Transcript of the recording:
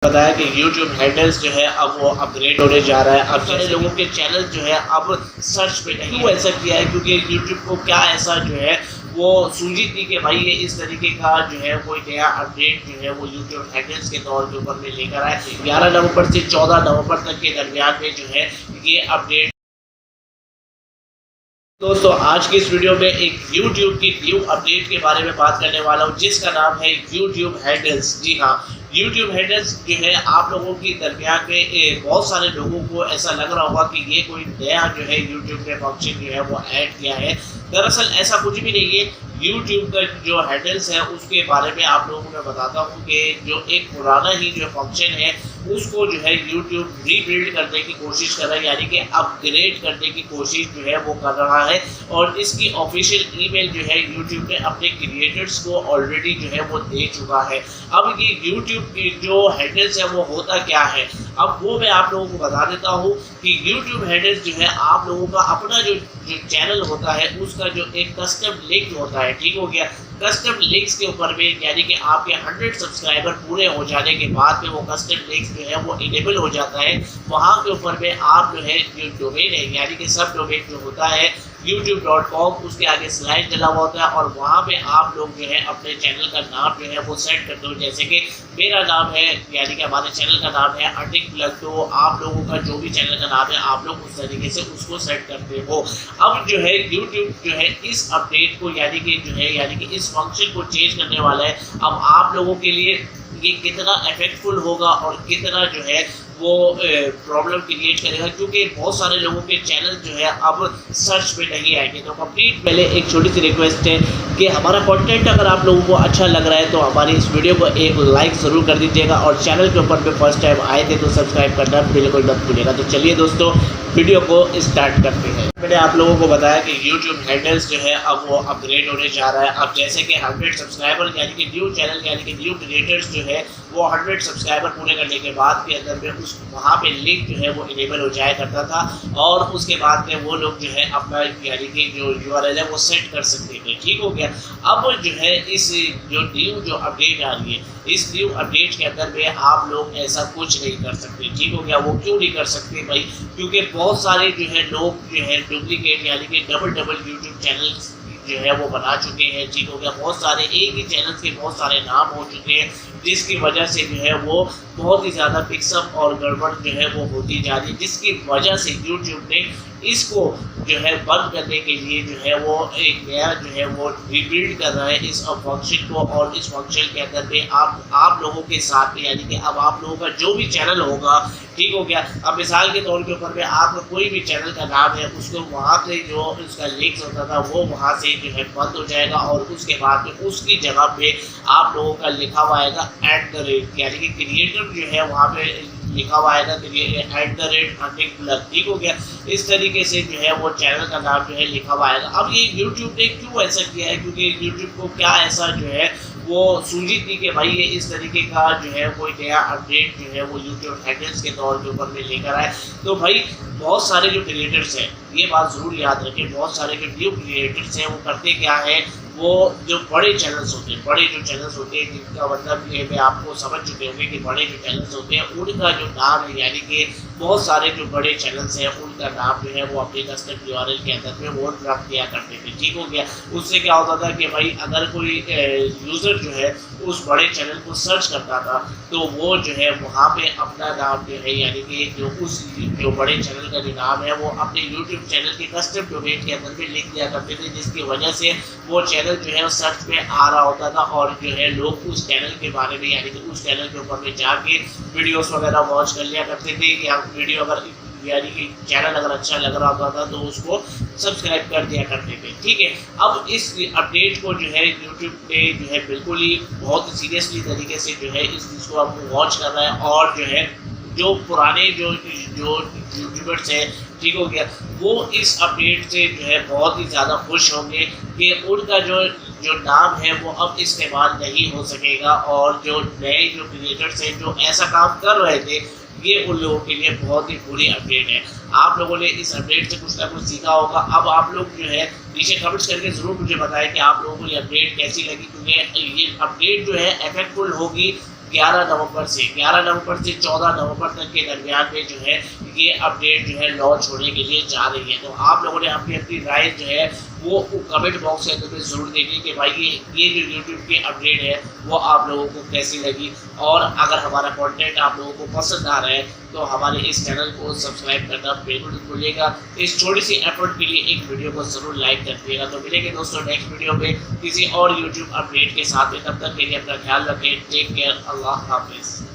बताया कि YouTube handles जो है अब वो अपग्रेड होने जा रहा है। अब सारे लोगों के चैनल जो है अब सर्च पे नहीं। क्यों ऐसा किया है? क्योंकि YouTube को क्या ऐसा जो है वो सूझी थी कि भाई ये इस तरीके का जो है कोई नया अपडेट जो है वो YouTube हैंडल्स के तौर के ऊपर में लेकर आए। 11 नवंबर से 14 नवंबर तक के दरमियान में जो है ये अपडेट। दोस्तों आज की इस वीडियो में एक YouTube की न्यू अपडेट के बारे में बात करने वाला हूँ जिसका नाम है YouTube हैंडल्स। जी हाँ, YouTube हैंडल्स जो है आप लोगों की दरमियान में बहुत सारे लोगों को ऐसा लग रहा होगा कि ये कोई नया जो है YouTube में फंक्शन जो है वो ऐड किया है। दरअसल ऐसा कुछ भी नहीं है। YouTube का जो हैंडल्स है उसके बारे में आप लोगों को मैं बताता हूँ कि जो एक पुराना ही जो फंक्शन है उसको जो है YouTube रीबिल्ड करने की कोशिश कर रहा है, यानी कि अपग्रेड करने की कोशिश जो है वो कर रहा है। और इसकी ऑफिशियल ईमेल जो है YouTube ने अपने क्रिएटर्स को ऑलरेडी जो है वो दे चुका है। अब ये YouTube की जो हैंडल्स है वो होता क्या है, अब वो मैं आप लोगों को बता देता हूँ कि YouTube हैंडल्स जो है आप लोगों का अपना जो चैनल होता है उसका जो एक कस्टम लिंक होता है। ठीक हो गया, कस्टम लिंक्स के ऊपर में यानी कि आपके 100 सब्सक्राइबर पूरे हो जाने के बाद में वो कस्टम लिंक्स जो है वो इनेबल हो जाता है। वहाँ के ऊपर में आप जो है जो डोमेन है यानी कि सब डोमेन जो होता है youtube.com उसके आगे स्लाइड डला हुआ होता है और वहाँ पे आप लोग जो है अपने चैनल का नाम जो है वो सेट करते हो। जैसे कि मेरा नाम है यानी कि हमारे चैनल का नाम है अर्निंग प्लग, तो आप लोगों का जो भी चैनल का नाम है आप लोग उस तरीके से उसको सेट करते हो। अब जो है YouTube जो है इस अपडेट को यानी कि इस फंक्शन को चेंज करने वाला है। अब आप लोगों के लिए ये कितना इफेक्टफुल होगा और कितना जो है वो प्रॉब्लम क्रिएट करेगा, क्योंकि बहुत सारे लोगों के चैनल जो है अब सर्च पे नहीं आएंगे। तो कंप्लीट पहले एक छोटी सी रिक्वेस्ट है कि हमारा कंटेंट अगर आप लोगों को अच्छा लग रहा है तो हमारी इस वीडियो को एक लाइक ज़रूर कर दीजिएगा और चैनल के ऊपर पे फर्स्ट टाइम आए थे तो सब्सक्राइब करना बिल्कुल मत भूलिएगा। तो चलिए दोस्तों वीडियो को स्टार्ट करते हैं। मैंने आप लोगों को बताया कि YouTube हैंडल्स जो है अब वो अपग्रेड होने जा रहा है। अब जैसे कि 100 सब्सक्राइबर यानी कि न्यू चैनल यानी कि न्यू क्रिएटर्स जो है वो 100 सब्सक्राइबर पूरे करने के बाद के अंदर में उस वहाँ पे लिंक जो है वो इनेबल हो जाया करता था और उसके बाद में वो लोग जो है अपना यानी कि जो URL है वो सेट कर सकते थे। ठीक हो गया। अब जो है इस जो न्यू जो अपडेट आ रही है इस न्यू अपडेट के अंदर में आप लोग ऐसा कुछ नहीं कर सकते। ठीक हो गया। वो क्यों नहीं कर सकते भाई? क्योंकि बहुत सारे जो है लोग जो है डुप्लीकेट यानी कि डबल YouTube चैनल जो है वो बना चुके हैं। ठीक हो गया। बहुत सारे एक ही चैनल के बहुत सारे नाम हो चुके हैं जिसकी वजह से जो है वो बहुत ही ज़्यादा पिक्सअप और गड़बड़ जो है वो होती जा रही है, जिसकी वजह से YouTube ने इसको जो है बंद करने के लिए जो है वो एक नया जो है वो रीबिल्ड कर रहा है इस फंक्शन को। और इस फंक्शन के अंदर में आप लोगों के साथ में यानी कि अब आप लोगों का जो भी चैनल होगा, ठीक हो गया। अब मिसाल के तौर के ऊपर में आपका कोई भी चैनल का नाम है उसको वहाँ से जो उसका लिंक्स होता था वो वहाँ से जो है बंद हो जाएगा और उसके बाद में उसकी जगह पे आप लोगों का लिखा हुआ आएगा @ यानी कि क्रिएटर जो है वहाँ पे लिखा हुआ आएगा @अर्निंग प्लग। ठीक हो गया। इस तरीके से जो है वो चैनल का नाम जो है लिखा हुआ आएगा। अब ये YouTube ने क्यों ऐसा किया है? क्योंकि YouTube को क्या ऐसा जो है वो सूझी थी कि भाई ये इस तरीके का जो है कोई नया अपडेट जो है वो YouTube हैंडल्स के तौर के ऊपर में लेकर आए। तो भाई बहुत सारे जो क्रिएटर्स हैं ये बात ज़रूर याद रखें, बहुत सारे जो न्यू क्रिएटर्स हैं वो करते क्या है, वो जो बड़े चैनल्स होते हैं जिनका मतलब ये मैं आपको समझ चुके होंगे कि बड़े जो चैनल्स होते हैं उनका जो नाम है यानी कि बहुत सारे जो बड़े चैनल्स हैं उनका नाम जो है वो अपने कस्टम URL के अंदर में वो रख दिया करते थे। ठीक हो गया। उससे क्या होता था कि भाई अगर कोई यूज़र जो है उस बड़े चैनल को सर्च करता था तो वो जो है वहाँ पे अपना नाम जो है यानी कि जो बड़े चैनल का जो नाम है वो अपने YouTube चैनल के कस्टम डोमेन के अंदर में लिख दिया करते थे, जिसकी वजह से वो चैनल जो है सर्च में आ रहा होता था और जो है लोग उस चैनल के बारे में यानी कि उस चैनल के ऊपर में जाके वीडियोस वगैरह वॉच कर लिया करते थे या वीडियो अगर यानी कि चैनल अगर अच्छा लग रहा होता था तो उसको सब्सक्राइब कर दिया करते थे। ठीक है। अब इस अपडेट को जो है YouTube ने जो है बिल्कुल ही बहुत सीरियसली तरीके से जो है इस चीज़ को आपको वॉच कर रहा है और जो है जो पुराने जो यूट्यूबर्स हैं, ठीक हो गया, वो इस अपडेट से जो है बहुत ही ज़्यादा खुश होंगे कि उनका जो नाम है वो अब इस्तेमाल नहीं हो सकेगा और जो नए जो क्रिएटर्स हैं जो ऐसा काम कर रहे थे ये उन लोगों के लिए बहुत ही बुरी अपडेट है। आप लोगों ने इस अपडेट से कुछ ना कुछ सीखा होगा। अब आप लोग जो है नीचे कमेंट्स करके ज़रूर मुझे बताएं कि आप लोगों को ये अपडेट कैसी लगी, क्योंकि ये अपडेट जो है इफेक्टफुल होगी 11 नवंबर से 14 नवंबर तक के दरमियान में जो है ये अपडेट जो है लॉन्च होने के लिए जा रही है। तो आप लोगों ने अपनी अपनी राय जो है वो कमेंट बॉक्स के अंदर में ज़रूर देंगे कि भाई ये जो यूट्यूब की अपडेट है वो आप लोगों को कैसी लगी, और अगर हमारा कंटेंट आप लोगों को पसंद आ रहा है तो हमारे इस चैनल को सब्सक्राइब करना बिल्कुल नहीं भूलिएगा। इस छोटी सी एफर्ट के लिए एक वीडियो को ज़रूर लाइक कर दिएगा। तो मिलेंगे दोस्तों नेक्स्ट वीडियो में किसी और यूट्यूब अपडेट के साथ में, तब तक के लिए अपना ख्याल रखें। टेक केयर, अल्लाह हाफिज़।